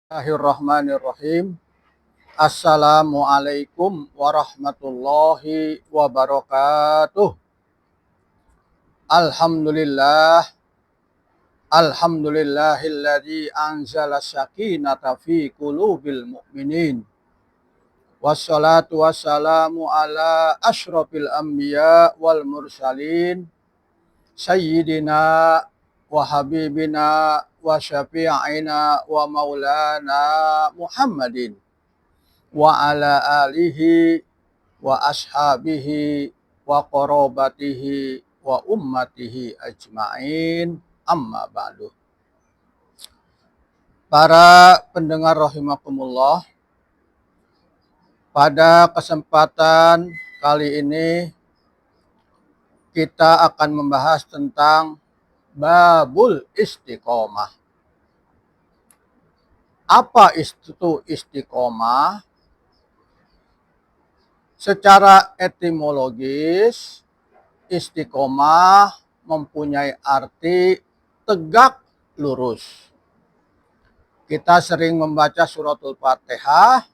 Bismillahirrahmanirrahim. Assalamualaikum warahmatullahi wabarakatuh. Alhamdulillah. Alhamdulillahilladzi anzala sakinata fi qulubil mu'minin. Wassalatu wassalamu ala asyrafil anbiya wal mursalin. Sayyidina wa habibina wa syafi'ina wa maulana Muhammadin wa ala alihi wa ashabihi wa qarabatihi wa ummatihi ajma'in, amma ba'du. Para pendengar rahimakumullah, pada kesempatan kali ini kita akan membahas tentang babul istiqomah. Apa itu istiqomah? Secara etimologis, istiqomah mempunyai arti tegak lurus. Kita sering membaca suratul Fatihah,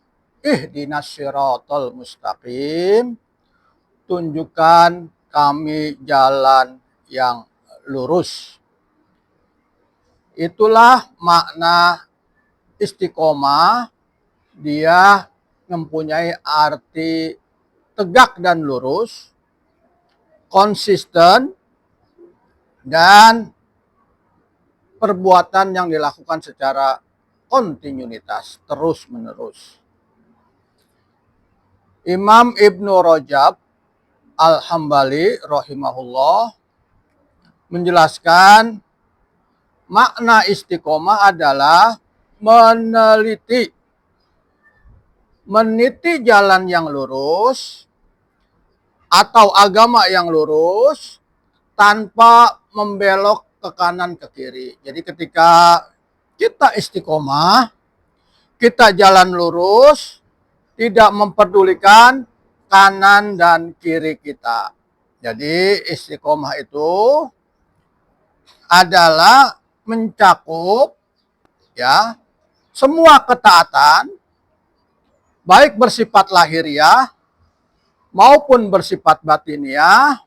ihdinas siratal mustaqim, tunjukkan kami jalan yang lurus. Itulah makna istiqomah. Dia mempunyai arti tegak dan lurus, konsisten, dan perbuatan yang dilakukan secara kontinuitas, terus-menerus. Imam Ibnu Rajab Al-Hambali rahimahullah menjelaskan makna istiqomah adalah meniti jalan yang lurus atau agama yang lurus tanpa membelok ke kanan ke kiri. Jadi ketika kita istiqomah, kita jalan lurus, tidak memperdulikan kanan dan kiri kita. Jadi istiqomah itu adalah mencakup ya semua ketaatan, baik bersifat lahiriah maupun bersifat batiniah,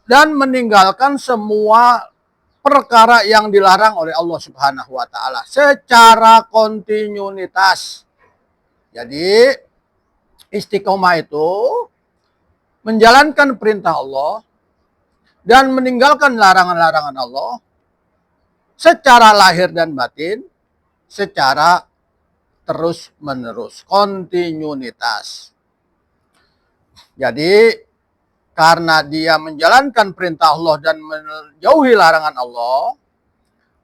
dan meninggalkan semua perkara yang dilarang oleh Allah Subhanahu wa taala secara kontinuitas. Jadi istiqomah itu menjalankan perintah Allah dan meninggalkan larangan-larangan Allah secara lahir dan batin, secara terus-menerus, kontinuitas. Jadi karena dia menjalankan perintah Allah dan menjauhi larangan Allah,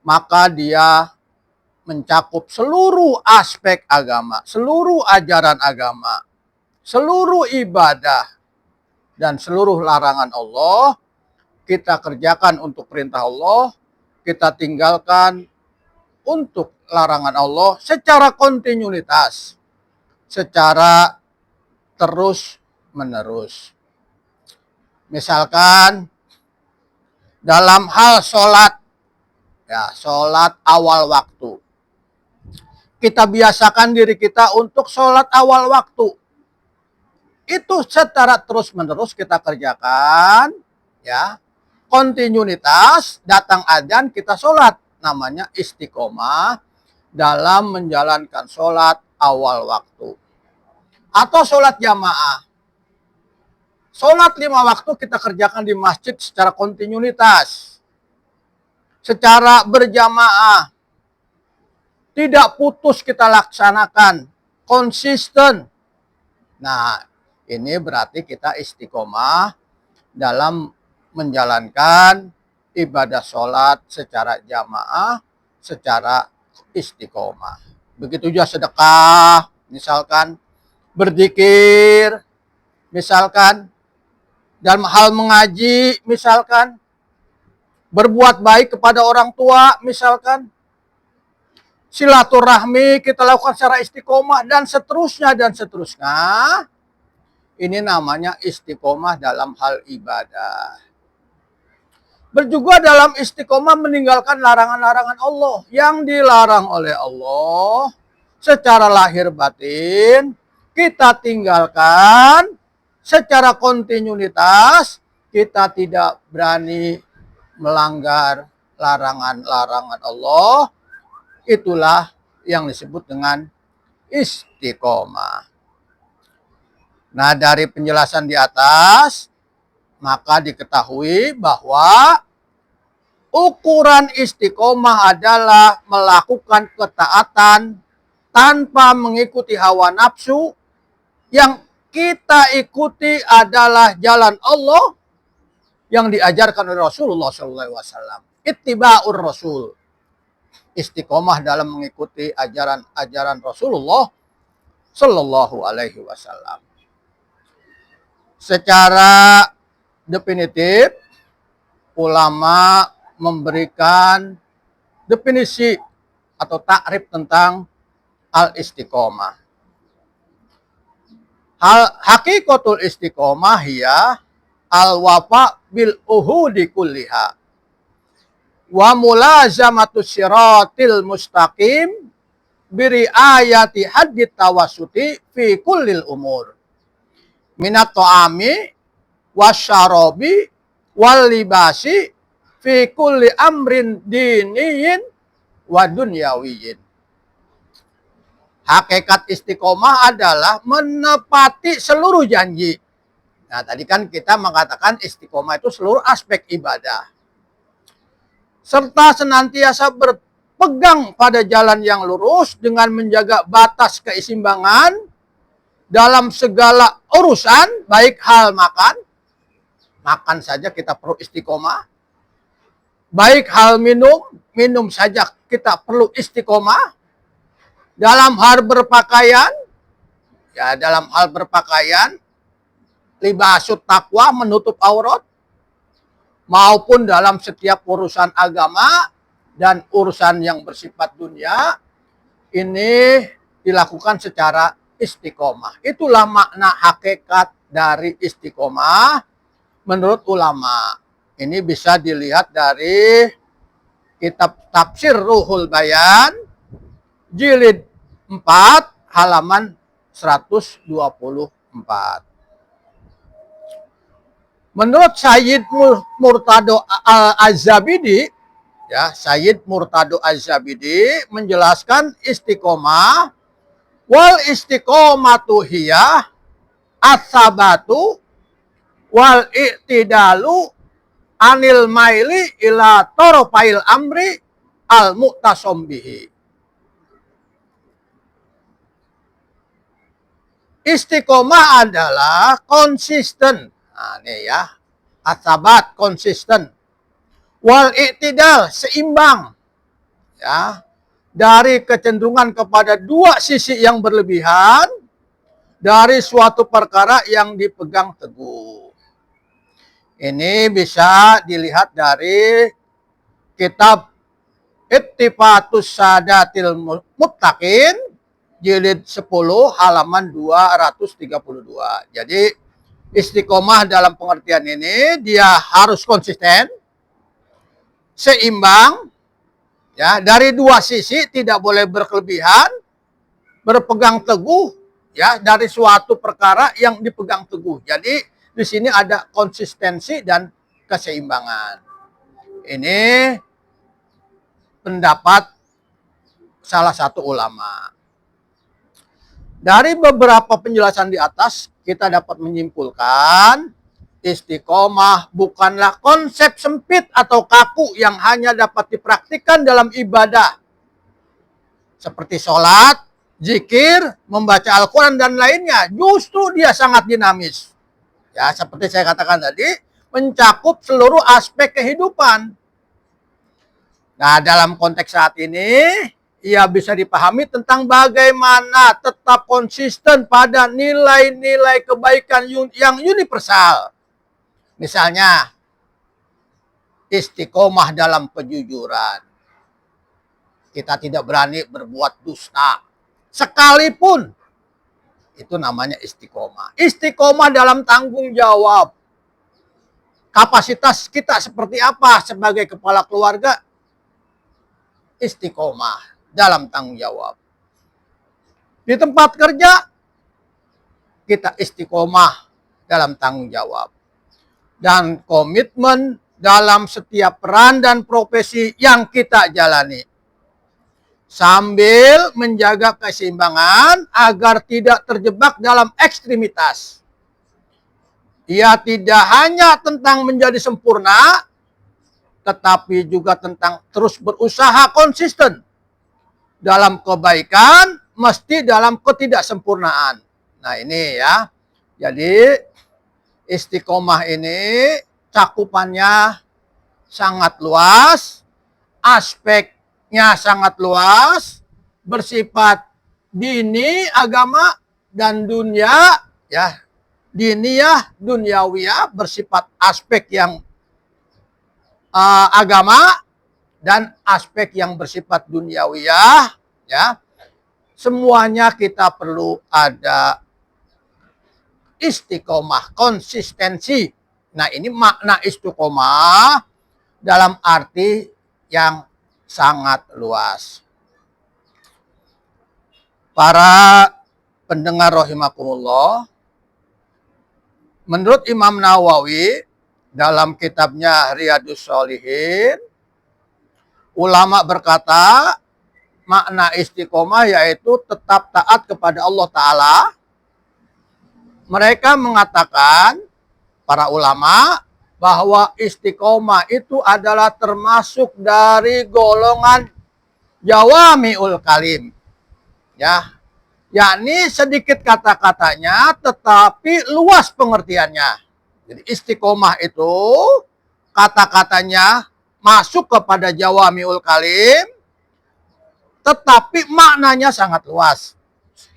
maka dia mencakup seluruh aspek agama, seluruh ajaran agama, seluruh ibadah, dan seluruh larangan Allah. Kita kerjakan untuk perintah Allah, kita tinggalkan untuk larangan Allah secara kontinuitas, secara terus-menerus. Misalkan dalam hal sholat, ya sholat awal waktu. Kita biasakan diri kita untuk sholat awal waktu. Itu secara terus-menerus kita kerjakan, ya. Kontinuitas, datang adzan kita sholat. Namanya istiqomah dalam menjalankan sholat awal waktu. Atau sholat jamaah. Sholat 5 waktu kita kerjakan di masjid secara kontinuitas. Secara berjamaah. Tidak putus kita laksanakan. Konsisten. Nah, ini berarti kita istiqomah dalam menjalankan ibadah sholat secara jamaah, secara istiqomah. Begitu juga sedekah, misalkan berzikir, misalkan dalam hal mengaji, misalkan berbuat baik kepada orang tua, misalkan silaturahmi kita lakukan secara istiqomah, dan seterusnya dan seterusnya. Ini namanya istiqomah dalam hal ibadah. Berjuga dalam istiqomah meninggalkan larangan-larangan Allah yang dilarang oleh Allah secara lahir batin. Kita tinggalkan secara kontinuitas. Kita tidak berani melanggar larangan-larangan Allah. Itulah yang disebut dengan istiqomah. Nah, dari penjelasan di atas, maka diketahui bahwa ukuran istiqomah adalah melakukan ketaatan tanpa mengikuti hawa nafsu. Yang kita ikuti adalah jalan Allah yang diajarkan oleh Rasulullah SAW. Ittiba'ur Rasul. Istiqomah dalam mengikuti ajaran Rasulullah Sallallahu Alaihi Wasallam. Secara definitif, ulama memberikan definisi atau takrif tentang al-istiqomah. Hakikatul istiqomah ya al-wafa bil uhudi kulliha wa mulazamatus siratil mustaqim biriayati haddit tawassuti fi kullil umur minat ta'ami wasyarabi wal libasi fi kulli amrin diniyin wa dunyawiyin. Hakikat istiqomah adalah menepati seluruh janji. Nah, tadi kan kita mengatakan istiqomah itu seluruh aspek ibadah. Serta senantiasa berpegang pada jalan yang lurus dengan menjaga batas keseimbangan dalam segala urusan, baik hal makan saja kita perlu istiqomah. Baik hal minum saja kita perlu istiqomah. Dalam hal berpakaian, ya dalam hal berpakaian, libasut takwa menutup aurat, maupun dalam setiap urusan agama dan urusan yang bersifat dunia, ini dilakukan secara istiqomah. Itulah makna hakikat dari istiqomah menurut ulama. Ini bisa dilihat dari kitab Tafsir Ruhul Bayan, jilid 4, halaman 124. Menurut Sayyid Murtado Az-Zabidi, ya, Sayyid Murtado Az-Zabidi menjelaskan istiqomah, wal istiqomatu hiya as-sabatu wal i'tidalu anil maili ila torofail amri al mu'tasom bihi. Istiqomah adalah konsisten. Nah, ini ya, asabat konsisten, wal i'tidal seimbang, ya, dari kecenderungan kepada dua sisi yang berlebihan dari suatu perkara yang dipegang teguh. Ini bisa dilihat dari kitab Ittifatus Sadatil Muttaqin, jilid 10, halaman 232. Jadi istiqomah dalam pengertian ini dia harus konsisten, seimbang, ya, dari dua sisi, tidak boleh berkelebihan, berpegang teguh, ya, dari suatu perkara yang dipegang teguh. Jadi di sini ada konsistensi dan keseimbangan. Ini pendapat salah satu ulama. Dari beberapa penjelasan di atas, kita dapat menyimpulkan istiqomah bukanlah konsep sempit atau kaku yang hanya dapat dipraktikkan dalam ibadah. Seperti sholat, zikir, membaca Al-Quran, dan lainnya. Justru dia sangat dinamis. Ya, seperti saya katakan tadi, mencakup seluruh aspek kehidupan. Nah, dalam konteks saat ini, ia bisa dipahami tentang bagaimana tetap konsisten pada nilai-nilai kebaikan yang universal. Misalnya, istiqomah dalam kejujuran. Kita tidak berani berbuat dusta. Sekalipun, itu namanya istiqomah. Istiqomah dalam tanggung jawab. kapasitas kita seperti apa sebagai kepala keluarga? Istiqomah dalam tanggung jawab. Di tempat kerja, kita istiqomah dalam tanggung jawab. Dan komitmen dalam setiap peran dan profesi yang kita jalani. Sambil menjaga keseimbangan agar tidak terjebak dalam ekstremitas. Ia tidak hanya tentang menjadi sempurna, tetapi juga tentang terus berusaha konsisten dalam kebaikan, mesti dalam ketidaksempurnaan. Nah ini ya, jadi istiqomah ini cakupannya sangat luas, aspeknya sangat luas, bersifat dini, agama, dan dunia, ya, diniyah, duniawiyah, bersifat aspek yang agama dan aspek yang bersifat duniawiyah, ya. Semuanya kita perlu ada istiqomah, konsistensi. Nah, ini makna istiqomah dalam arti yang sangat luas. Para pendengar rahimakumullah, menurut Imam Nawawi dalam kitabnya Riyadhus Shalihin, ulama berkata, makna istiqomah yaitu tetap taat kepada Allah Ta'ala. Mereka mengatakan, para ulama, bahwa istiqomah itu adalah termasuk dari golongan jawami'ul kalim. Ya, yakni sedikit kata-katanya tetapi luas pengertiannya. Jadi istiqomah itu kata-katanya masuk kepada jawami'ul kalim, tetapi maknanya sangat luas.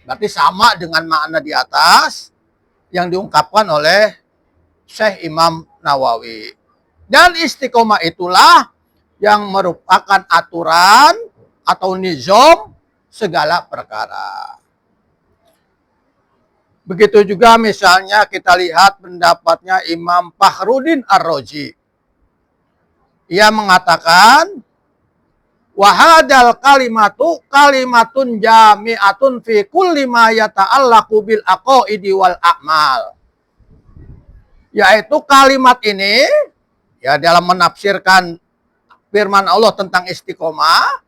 Berarti sama dengan makna di atas yang diungkapkan oleh Syekh Imam Nawawi. Dan istiqomah itulah yang merupakan aturan atau nizam segala perkara. Begitu juga misalnya kita lihat pendapatnya Imam Fakhruddin Ar-Razi. Ia mengatakan, wahadal kalimatu kalimatun jami'atun fi kulli ma yata'allaqu bil aqaidi wal a'mal. Yaitu kalimat ini, ya dalam menafsirkan firman Allah tentang istiqomah,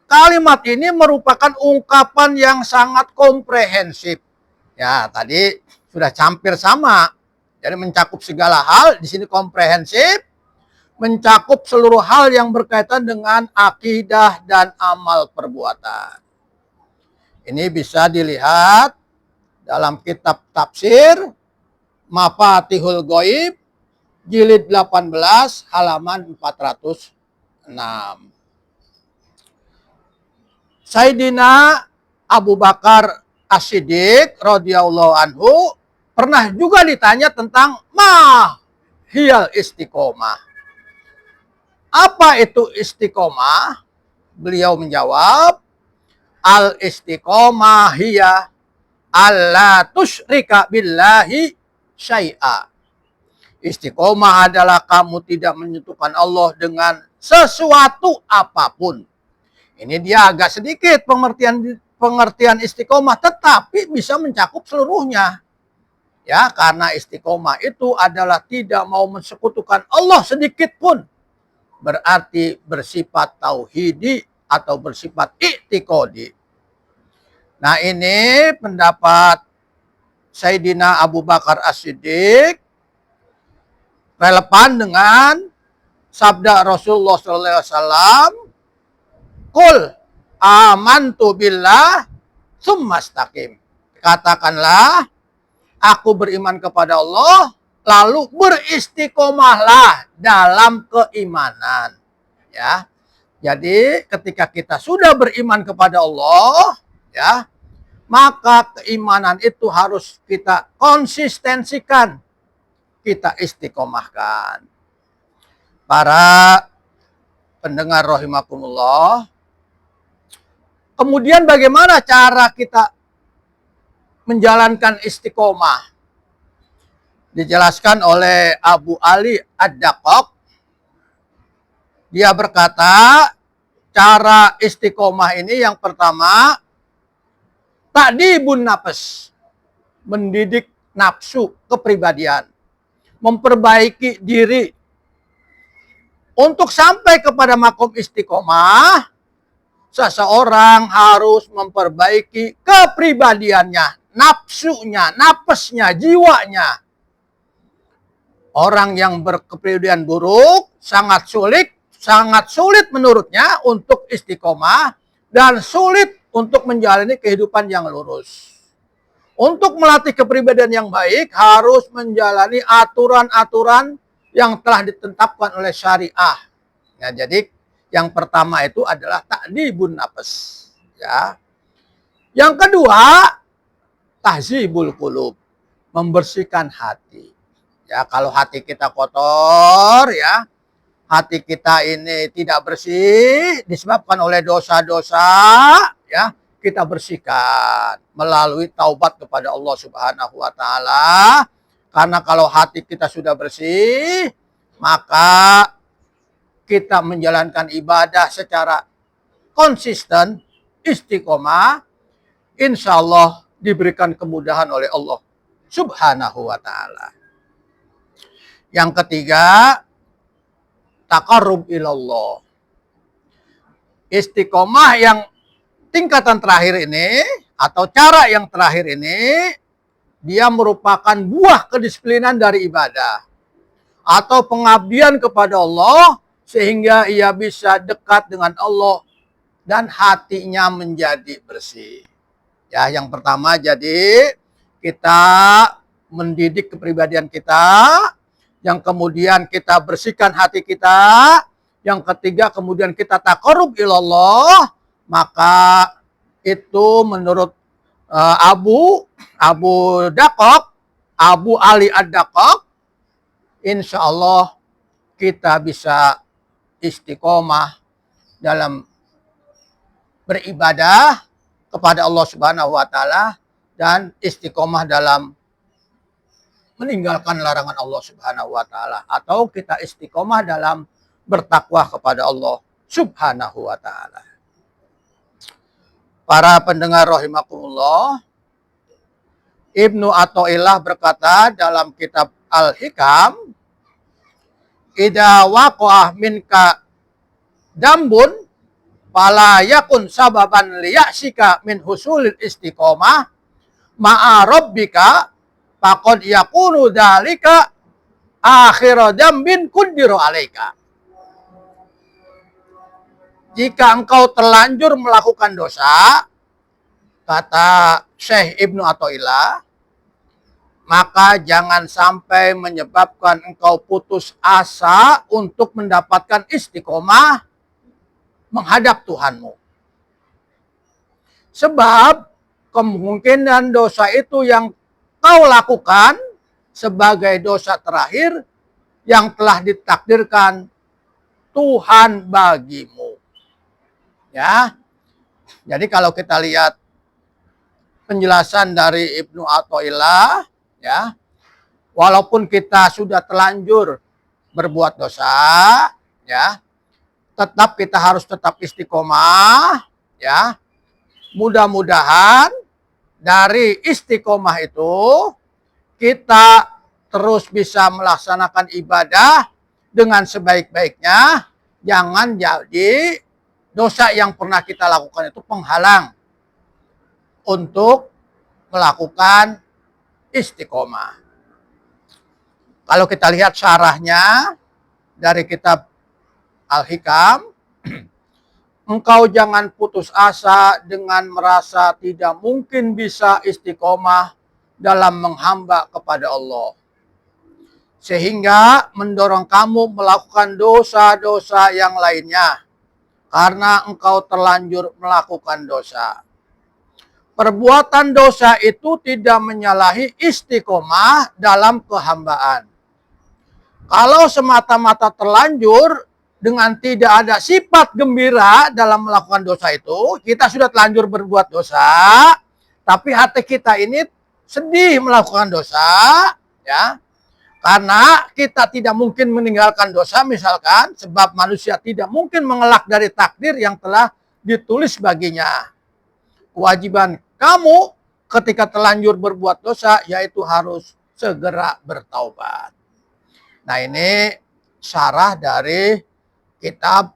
kalimat ini merupakan ungkapan yang sangat komprehensif. Ya, tadi sudah hampir sama. Jadi mencakup segala hal, di sini komprehensif, mencakup seluruh hal yang berkaitan dengan akidah dan amal perbuatan. Ini bisa dilihat dalam kitab tafsir Mafatihul Ghaib, jilid 18, halaman 406. Sayyidina Abu Bakar As-Siddiq radhiyallahu anhu pernah juga ditanya tentang mahiyal istiqomah. Apa itu istiqomah? Beliau menjawab, al istiqomah hiya alla tusyrika billahi syai'a. Istiqomah adalah kamu tidak menyentuhkan Allah dengan sesuatu apapun. Ini dia agak sedikit pengertian istiqomah, tetapi bisa mencakup seluruhnya. Ya, karena istiqomah itu adalah tidak mau mensekutukan Allah sedikit pun. Berarti bersifat tauhidi atau bersifat i'tiqadi. Nah, ini pendapat Sayyidina Abu Bakar As-Siddiq relevan dengan sabda Rasulullah SAW, Qul amantu billah tsumma istaqim. Katakanlah, aku beriman kepada Allah, lalu beristiqomahlah dalam keimanan. Ya. Jadi ketika kita sudah beriman kepada Allah, ya, maka keimanan itu harus kita konsistensikan, kita istiqomahkan. Para pendengar rahimakumullah, kemudian bagaimana cara kita menjalankan istiqomah? Dijelaskan oleh Abu Ali Ad-Daqqaq. Dia berkata, cara istiqomah ini yang pertama, ta'dibun nafs, mendidik nafsu kepribadian, memperbaiki diri. Untuk sampai kepada makom istiqomah, seseorang harus memperbaiki kepribadiannya, nafsunya, napesnya, jiwanya. Orang yang berkepribadian buruk sangat sulit menurutnya untuk istiqomah dan sulit untuk menjalani kehidupan yang lurus. Untuk melatih kepribadian yang baik harus menjalani aturan-aturan yang telah ditetapkan oleh syariah. Ya, jadi yang pertama itu adalah ta'dibun nafs. Ya. Yang kedua, tahzibul qulub, membersihkan hati. Ya, kalau hati kita kotor, ya, hati kita ini tidak bersih, disebabkan oleh dosa-dosa, ya, kita bersihkan melalui taubat kepada Allah Subhanahu wa Ta'ala. Karena kalau hati kita sudah bersih, maka kita menjalankan ibadah secara konsisten, istiqomah, insya Allah diberikan kemudahan oleh Allah Subhanahu wa Ta'ala. Yang ketiga, taqarrub ilallah. Istiqomah yang tingkatan terakhir ini, atau cara yang terakhir ini, dia merupakan buah kedisiplinan dari ibadah atau pengabdian kepada Allah sehingga ia bisa dekat dengan Allah dan hatinya menjadi bersih. Ya, yang pertama jadi kita mendidik kepribadian kita, yang kemudian kita bersihkan hati kita, yang ketiga kemudian kita taqarrub ilallah, maka itu menurut Abu Daqqaq, Abu Ali Ad-Daqqaq, insya Allah kita bisa istiqomah dalam beribadah kepada Allah Subhanahu wa Ta'ala dan istiqomah dalam meninggalkan larangan Allah Subhanahu wa Ta'ala, atau kita istiqomah dalam bertakwa kepada Allah Subhanahu wa Ta'ala. Para pendengar rahimakumullah, Ibnu Athaillah berkata dalam kitab Al-Hikam, idza waqa'ah minka dambun fala yakun sababan liyaksika min husulil istiqomah ma'a rabbika faqad yakunu dzalika akhir dambin quddiru alaika. Jika engkau terlanjur melakukan dosa, kata Syekh Ibnu Athaillah, maka jangan sampai menyebabkan engkau putus asa untuk mendapatkan istiqomah menghadap Tuhanmu. Sebab kemungkinan dosa itu yang kau lakukan sebagai dosa terakhir yang telah ditakdirkan Tuhan bagimu. Ya. Jadi kalau kita lihat penjelasan dari Ibnu Athaillah, ya, walaupun kita sudah terlanjur berbuat dosa, ya, tetap kita harus tetap istiqomah, ya. Mudah-mudahan dari istiqomah itu kita terus bisa melaksanakan ibadah dengan sebaik-baiknya. Jangan jadi dosa yang pernah kita lakukan itu penghalang untuk melakukan istiqomah. Kalau kita lihat syarahnya dari kitab Al-Hikam, engkau jangan putus asa dengan merasa tidak mungkin bisa istiqomah dalam menghamba kepada Allah, sehingga mendorong kamu melakukan dosa-dosa yang lainnya karena engkau terlanjur melakukan dosa. Perbuatan dosa itu tidak menyalahi istiqomah dalam kehambaan. Kalau semata-mata terlanjur dengan tidak ada sifat gembira dalam melakukan dosa itu, kita sudah terlanjur berbuat dosa, tapi hati kita ini sedih melakukan dosa, ya, Karena kita tidak mungkin meninggalkan dosa misalkan, sebab manusia tidak mungkin mengelak dari takdir yang telah ditulis baginya. Kewajiban kamu ketika terlanjur berbuat dosa, yaitu harus segera bertaubat. Nah ini syarah dari kitab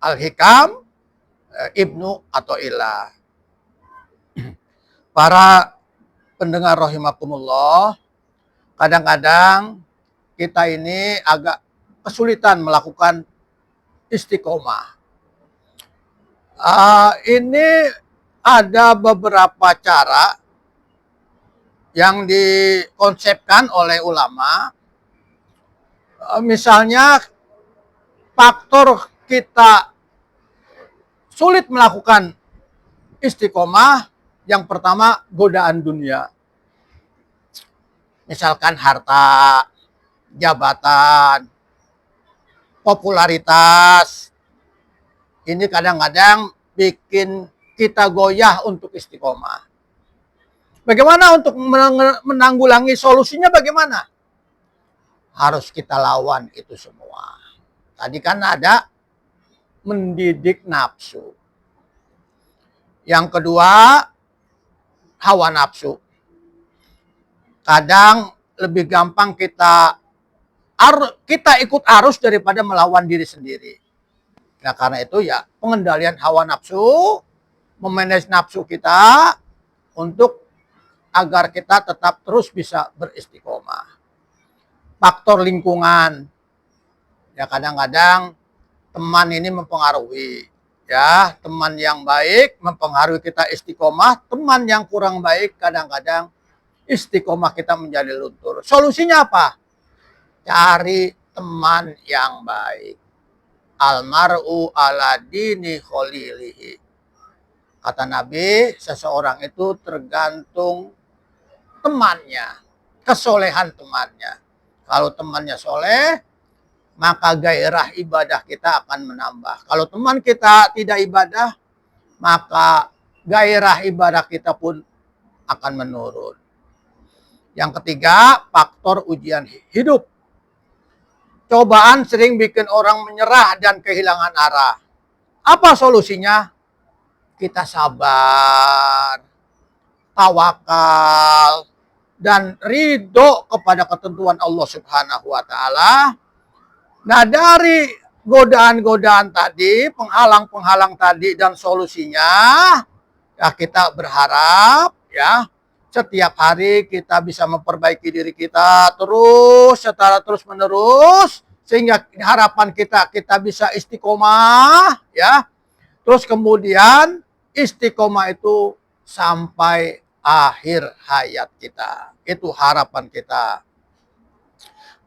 Al-Hikam Ibnu Athaillah. Para pendengar rahimakumullah, kadang-kadang kita ini agak kesulitan melakukan istiqomah. Ini ada beberapa cara yang dikonsepkan oleh ulama. Misalnya faktor kita sulit melakukan istiqomah, yang pertama godaan dunia. Misalkan harta, jabatan, popularitas. Ini kadang-kadang bikin kita goyah untuk istiqomah. Bagaimana untuk menanggulangi, solusinya bagaimana? Harus kita lawan itu semua. Tadi kan ada mendidik nafsu. Yang kedua, hawa nafsu. Kadang lebih gampang kita ikut arus daripada melawan diri sendiri. Nah karena itu ya pengendalian hawa nafsu, memanage nafsu kita untuk agar kita tetap terus bisa beristiqomah. Faktor lingkungan, ya kadang-kadang teman ini mempengaruhi. Ya, teman yang baik mempengaruhi kita istiqomah, teman yang kurang baik kadang-kadang istiqomah kita menjadi luntur. Solusinya apa? Cari teman yang baik. Almar'u ala dini khalilihi. Kata Nabi, seseorang itu tergantung temannya, kesolehan temannya. Kalau temannya soleh, maka gairah ibadah kita akan menambah. Kalau teman kita tidak ibadah, maka gairah ibadah kita pun akan menurun. Yang ketiga, faktor ujian hidup. Cobaan sering bikin orang menyerah dan kehilangan arah. Apa solusinya? Kita sabar, tawakal, dan ridho kepada ketentuan Allah Subhanahu wa Ta'ala. Nah, dari godaan-godaan tadi, penghalang-penghalang tadi, dan solusinya, ya kita berharap ya setiap hari kita bisa memperbaiki diri kita terus secara terus-menerus, sehingga harapan kita bisa istiqomah ya. Terus kemudian istiqomah itu sampai akhir hayat kita. Itu harapan kita.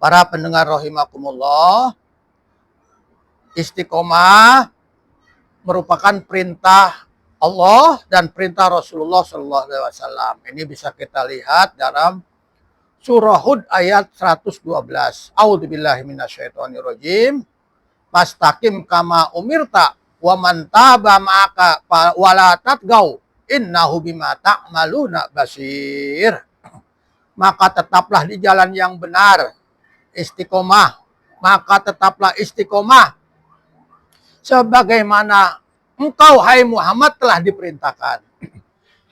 Para pendengar rahimakumullah, istiqomah merupakan perintah Allah dan perintah Rasulullah SAW. Ini bisa kita lihat dalam surah Hud ayat 112. A'udzubillahi minasyaitonirrajim. Fastaqim kama umirta wa man taba ma'aka wala tatgau innahu bima ta'maluna basir. Maka tetaplah di jalan yang benar, istiqomah. Maka tetaplah istiqomah sebagaimana engkau, hai Muhammad, telah diperintahkan.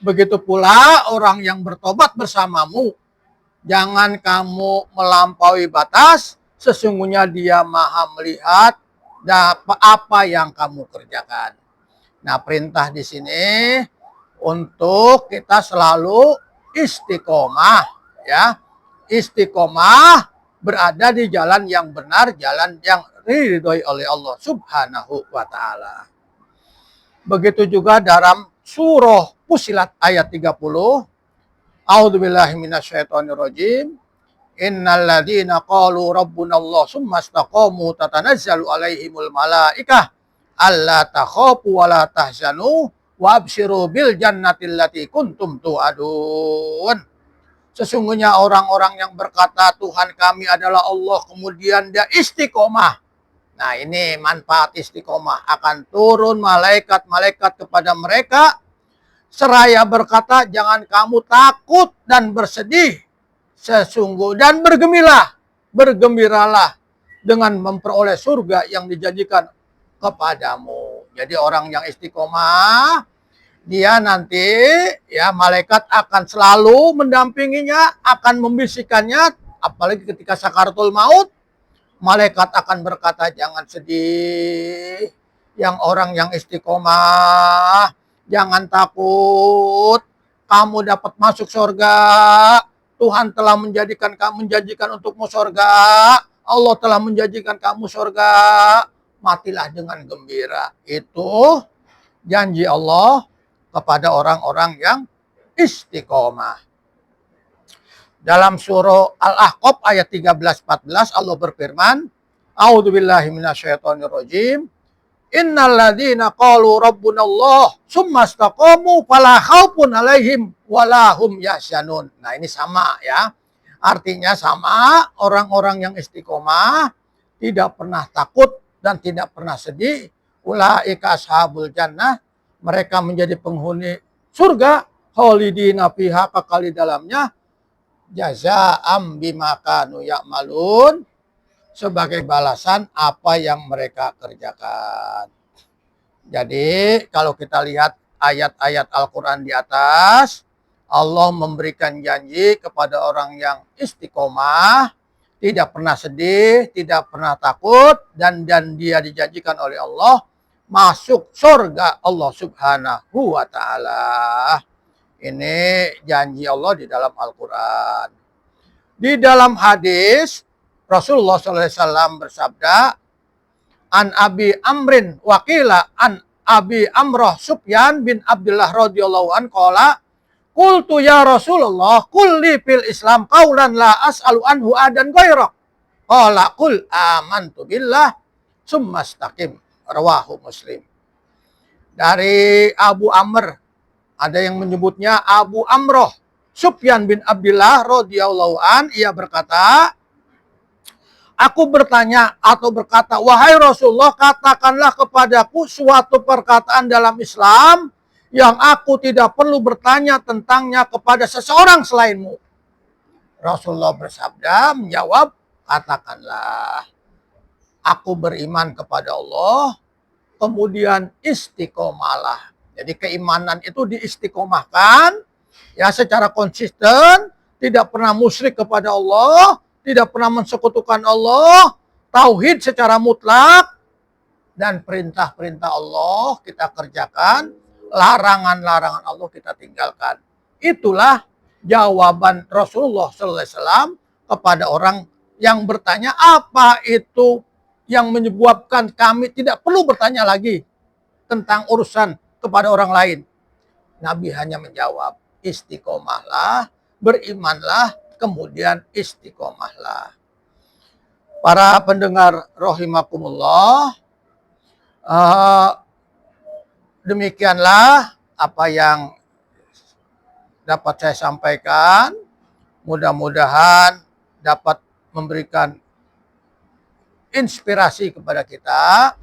Begitu pula orang yang bertobat bersamamu. Jangan kamu melampaui batas. Sesungguhnya dia maha melihat apa yang kamu kerjakan. Nah, perintah di sini untuk kita selalu istiqomah. Ya, istiqomah berada di jalan yang benar, jalan yang diridhoi oleh Allah Subhanahu wa Ta'ala. Begitu juga dalam surah Fussilat ayat 30. A'udzubillahi minasyaitonirrajim. Innal ladzina qalu rabbunallah tsumma istaqamu tatanazzalu alaihimul malaikah alla takhafu wa la tahzanu wa abshiru bil jannati allati kuntum tu'adun. Sesungguhnya orang-orang yang berkata Tuhan kami adalah Allah, kemudian dia istiqomah. Nah ini manfaat istiqomah, akan turun malaikat-malaikat kepada mereka seraya berkata, jangan kamu takut dan bersedih, dan bergemilah. bergembiralah dengan memperoleh surga yang dijanjikan kepadamu. Jadi orang yang istiqomah, dia nanti ya malaikat akan selalu mendampinginya, akan membisikkannya, apalagi ketika sakaratul maut, malaikat akan berkata, jangan sedih, yang orang yang istiqomah, jangan takut, kamu dapat masuk surga, Tuhan telah menjanjikan untukmu surga, Allah telah menjanjikan kamu surga, matilah dengan gembira. Itu janji Allah kepada orang-orang yang istiqomah. Dalam surah Al-Ahqaf ayat 13-14 Allah berfirman, A'udzubillahi minasyaitonirrajim. Innal ladzina qalu rabbunallah tsumma istaqamu fala khaufun 'alaihim wala hum yahzanun. Nah, ini sama ya. Artinya sama, orang-orang yang istiqomah tidak pernah takut dan tidak pernah sedih. Ulaika ashabul jannah, mereka menjadi penghuni surga, khalidina fiha, kekal di dalamnya, jazaa'am bima kanu ya'malun, sebagai balasan apa yang mereka kerjakan. Jadi kalau kita lihat ayat-ayat Al-Quran di atas, Allah memberikan janji kepada orang yang istiqomah, tidak pernah sedih, tidak pernah takut, dan dia dijanjikan oleh Allah masuk surga Allah Subhanahu wa Ta'ala. Ini janji Allah di dalam Al-Quran. Di dalam hadis Rasulullah SAW bersabda, an Abi Amrin wakila an Abi Amroh Sufyan bin Abdullah radhiyallahu an qala qultu ya Rasulullah kulli fil Islam qaulan la as'alu anhu adan ghairak. Qala qul amantu billah summa istaqim. Rawahu Muslim. Dari Abu Amr, ada yang menyebutnya Abu Amroh Sufyan bin Abdullah radhiyallahu an, ia berkata, aku bertanya atau berkata, wahai Rasulullah, katakanlah kepadaku suatu perkataan dalam Islam yang aku tidak perlu bertanya tentangnya kepada seseorang selainmu. Rasulullah bersabda, menjawab, katakanlah, aku beriman kepada Allah, kemudian istiqomalah. Jadi keimanan itu diistiqomahkan, ya secara konsisten, tidak pernah musyrik kepada Allah, tidak pernah mensekutukan Allah, tauhid secara mutlak, dan perintah-perintah Allah kita kerjakan, larangan-larangan Allah kita tinggalkan. Itulah jawaban Rasulullah SAW kepada orang yang bertanya, apa itu yang menyebabkan kami tidak perlu bertanya lagi tentang urusan kepada orang lain. Nabi hanya menjawab, istiqomahlah, berimanlah, kemudian istiqomahlah. Para pendengar rahimakumullah, demikianlah apa yang dapat saya sampaikan. Mudah-mudahan dapat memberikan inspirasi kepada kita.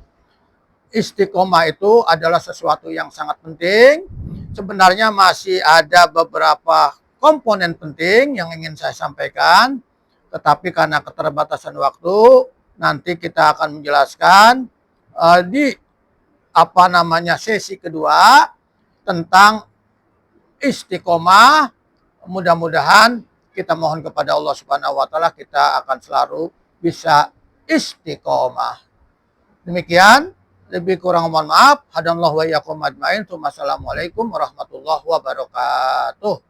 Istiqomah itu adalah sesuatu yang sangat penting. Sebenarnya masih ada beberapa komponen penting yang ingin saya sampaikan, tetapi karena keterbatasan waktu, nanti kita akan menjelaskan di sesi kedua tentang istiqomah. Mudah-mudahan kita mohon kepada Allah Subhanahu wa Ta'ala, kita akan selalu bisa istiqomah. Demikian, lebih kurang mohon maaf. Hadanallahu wa iyyakum ajmain. Wassalamualaikum warahmatullahi wabarakatuh.